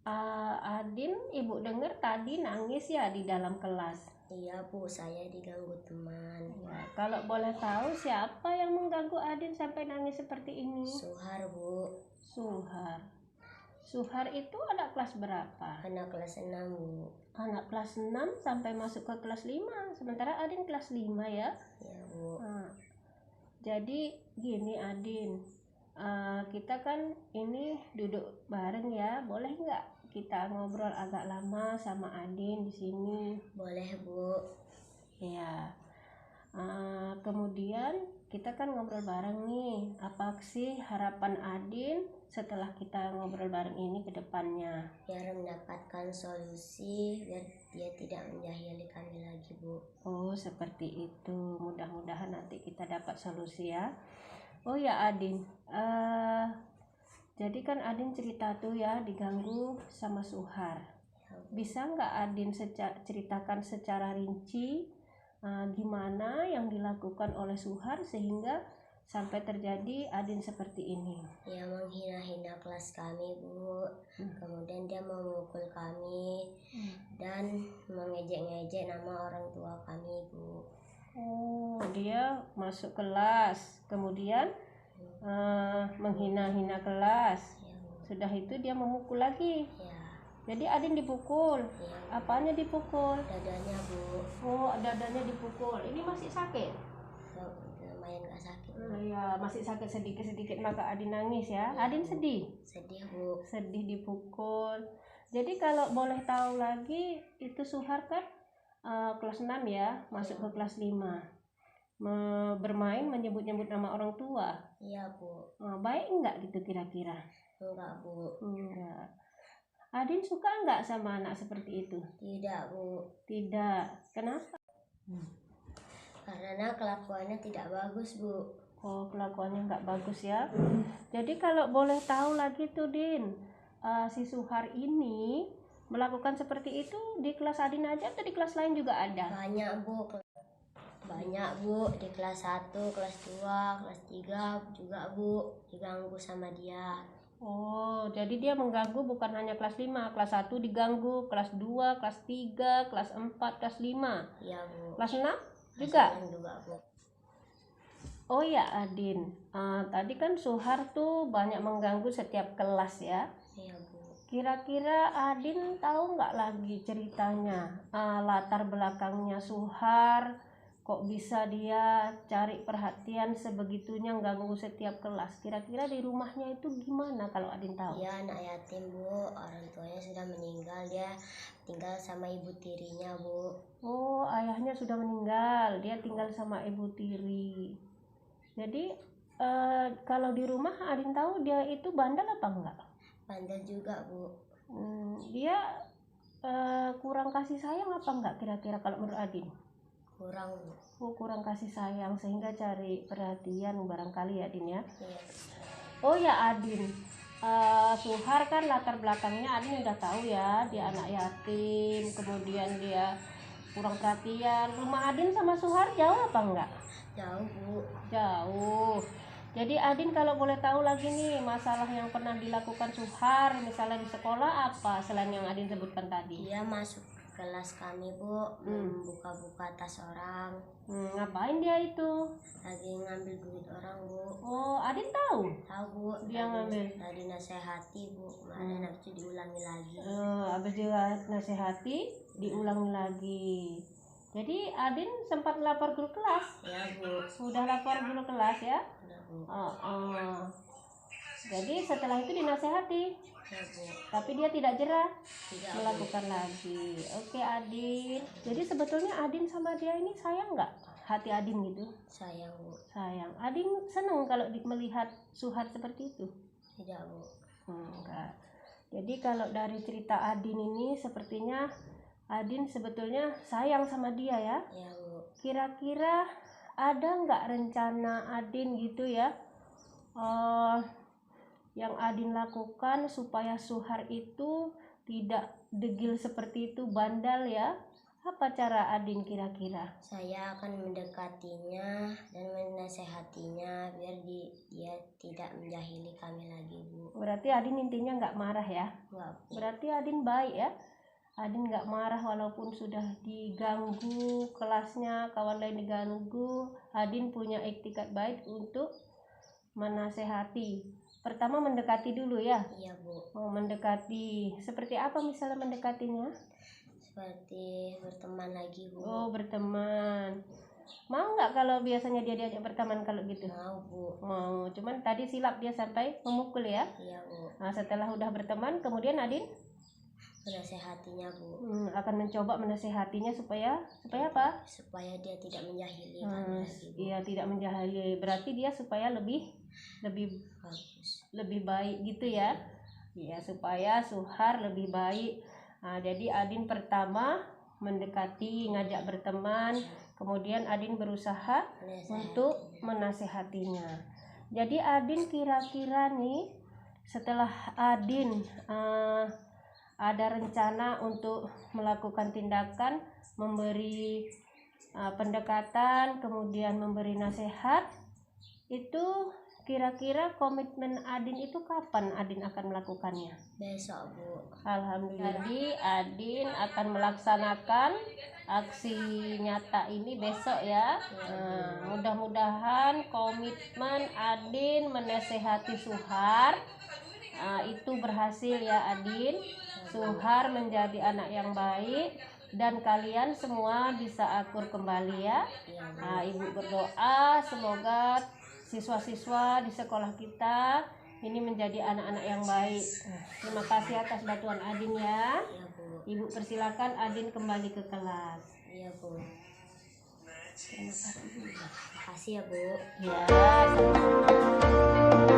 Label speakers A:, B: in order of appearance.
A: Adin, ibu dengar tadi nangis ya di dalam kelas.
B: Iya Bu, saya diganggu teman.
A: Ya, kalau boleh tahu siapa yang mengganggu Adin sampai nangis seperti ini?
B: Suhar Bu.
A: Suhar. Suhar itu anak kelas berapa?
B: Anak kelas 6 Bu.
A: Anak kelas 6 sampai masuk ke kelas 5. Sementara Adin kelas 5 ya?
B: Iya Bu.
A: Jadi gini Adin, kita kan ini duduk bareng ya, boleh nggak kita ngobrol agak lama sama Adin di sini?
B: Boleh Bu.
A: Ya. Kemudian kita kan ngobrol bareng nih, apa sih harapan Adin setelah kita ngobrol bareng ini ke depannya?
B: Biar mendapatkan solusi, biar dia tidak menjahili kami lagi Bu.
A: Oh seperti itu, mudah-mudahan nanti kita dapat solusi ya. Oh ya Adin, jadi kan Adin cerita tuh ya diganggu sama Suhar. Bisa nggak Adin ceritakan secara rinci gimana yang dilakukan oleh Suhar sehingga sampai terjadi Adin seperti ini?
B: Ya, menghina-hina kelas kami Bu. Kemudian dia memukul kami dan mengejek-ngejek nama orang tua kami Bu.
A: Oh, dia masuk kelas kemudian menghina-hina kelas.
B: Ya Bu.
A: Sudah itu dia memukul lagi.
B: Ya.
A: Jadi Adin dipukul.
B: Ya.
A: Apanya dipukul?
B: Dadanya Bu.
A: Oh, dadanya dipukul. Ini masih sakit?
B: Lumayan gak sakit.
A: Ya, masih sakit sedikit-sedikit maka Adin nangis ya. Adin sedih?
B: Sedih Bu.
A: Sedih dipukul. Jadi kalau boleh tahu lagi, itu Suhar kan kelas 6 ya, masuk ke kelas 5. Bermain menyebut-nyebut nama orang tua.
B: Iya Bu.
A: Baik enggak gitu kira-kira?
B: Enggak Bu.
A: Enggak. Adin suka enggak sama anak seperti itu?
B: Tidak Bu.
A: Tidak. Kenapa?
B: Karena kelakuannya tidak bagus Bu.
A: Oh, kelakuannya enggak bagus ya. Jadi kalau boleh tahu lagi tuh Din, si Suhar ini melakukan seperti itu di kelas Adin aja atau di kelas lain juga ada?
B: Banyak Bu. Banyak Bu, di kelas 1, kelas 2, kelas 3 juga Bu, diganggu sama dia.
A: Oh, jadi dia mengganggu bukan hanya kelas 5, kelas 1 diganggu, kelas 2, kelas 3, kelas 4, kelas 5.
B: Iya Bu.
A: Kelas 6 juga?
B: Kelas 6 juga Bu.
A: Oh ya Adin, tadi kan Suhar tuh banyak mengganggu setiap kelas ya.
B: Iya Bu.
A: Kira-kira Adin tahu nggak lagi ceritanya, latar belakangnya Suhar, kok bisa dia cari perhatian sebegitunya ganggu setiap kelas? Kira-kira di rumahnya itu gimana kalau Adin tahu?
B: Dia anak yatim Bu, orang tuanya sudah meninggal, dia tinggal sama ibu tirinya Bu.
A: Oh, ayahnya sudah meninggal, dia tinggal sama ibu tiri. Jadi kalau di rumah Adin tahu dia itu bandel apa enggak?
B: Bandel juga Bu.
A: Dia kurang kasih sayang apa enggak kira-kira kalau menurut Adin?
B: Kurang Bu.
A: Oh, kurang kasih sayang sehingga cari perhatian barangkali ya Adin ya.
B: Iya.
A: Oh ya Adin, Suhar kan latar belakangnya Adin udah tahu ya, dia anak yatim, kemudian dia kurang perhatian. Rumah Adin sama Suhar jauh apa enggak?
B: Jauh Bu.
A: Jauh. Jadi Adin kalau boleh tahu lagi nih masalah yang pernah dilakukan Suhar misalnya di sekolah apa selain yang Adin sebutkan tadi?
B: Dia masuk kelas kami Bu, buka-buka tas orang.
A: Ngapain dia itu?
B: Lagi ngambil duit orang Bu.
A: Oh, Adin tahu?
B: Tahu Bu.
A: Dia ngambil.
B: Tadi nasihati Bu, kemarin habis itu diulangi lagi.
A: Habis dia nasihati, diulangi lagi. Jadi Adin sempat lapor guru kelas?
B: Ya Bu.
A: Sudah lapor guru kelas ya?
B: Udah Bu.
A: Jadi setelah itu dinasehati?
B: Ya Bu.
A: Tapi dia tidak jerah
B: Tidak
A: melakukan lagi. Oke Adin. Jadi sebetulnya Adin sama dia ini sayang nggak hati Adin gitu?
B: Sayang Bu.
A: Sayang. Adin senang kalau melihat Suhar seperti itu?
B: Tidak Bu.
A: Enggak. Jadi kalau dari cerita Adin ini sepertinya Adin sebetulnya sayang sama dia ya?
B: Ya Bu.
A: Kira-kira ada nggak rencana Adin gitu ya? Yang Adin lakukan supaya Suhar itu tidak degil seperti itu, bandel ya? Apa cara Adin kira-kira?
B: Saya akan mendekatinya dan menasehatinya biar dia tidak menjahili kami lagi, Bu.
A: Berarti Adin intinya nggak marah ya?
B: Enggak, Bu.
A: Berarti Adin baik ya? Adin nggak marah walaupun sudah diganggu kelasnya, kawan lain diganggu. Adin punya etikat baik untuk menasehati. Pertama mendekati dulu ya?
B: Iya, Bu.
A: Oh, mendekati. Seperti apa misalnya mendekatinya?
B: Seperti berteman lagi, Bu.
A: Oh, berteman. Mau nggak kalau biasanya dia diajak berteman kalau gitu?
B: Mau, Bu.
A: Mau. Cuman tadi silap dia sampai memukul ya?
B: Iya, Bu.
A: Nah, setelah udah berteman, kemudian Adin
B: Menasehatinya, Bu.
A: akan mencoba menasehatinya supaya apa?
B: Supaya dia tidak menjahili kami
A: Hmm,
B: lagi, Bu.
A: iya, tidak menjahili. Berarti dia supaya lebih
B: Bagus.
A: baik gitu ya. Iya, supaya Suhar lebih baik. Nah, jadi Adin pertama mendekati, ngajak berteman, kemudian Adin berusaha untuk menasehatinya. Jadi Adin kira-kira nih, setelah Adin ada rencana untuk melakukan tindakan, memberi pendekatan, kemudian memberi nasihat, itu kira-kira komitmen Adin itu kapan Adin akan melakukannya?
B: Besok, Bu.
A: Alhamdulillah. Jadi Adin akan melaksanakan aksi nyata ini besok ya. Mudah-mudahan komitmen Adin menasehati Suhar itu berhasil ya Adin. Suhar menjadi anak yang baik dan kalian semua bisa akur kembali ya. Ibu berdoa semoga siswa-siswa di sekolah kita ini menjadi anak-anak yang baik. Terima kasih atas bantuan Adin ya.
B: Iya, Bu.
A: Ibu persilakan Adin kembali ke kelas.
B: Iya, Bu.
A: Terima kasih.
B: Makasih ya, Bu.
A: Ya, sama-sama.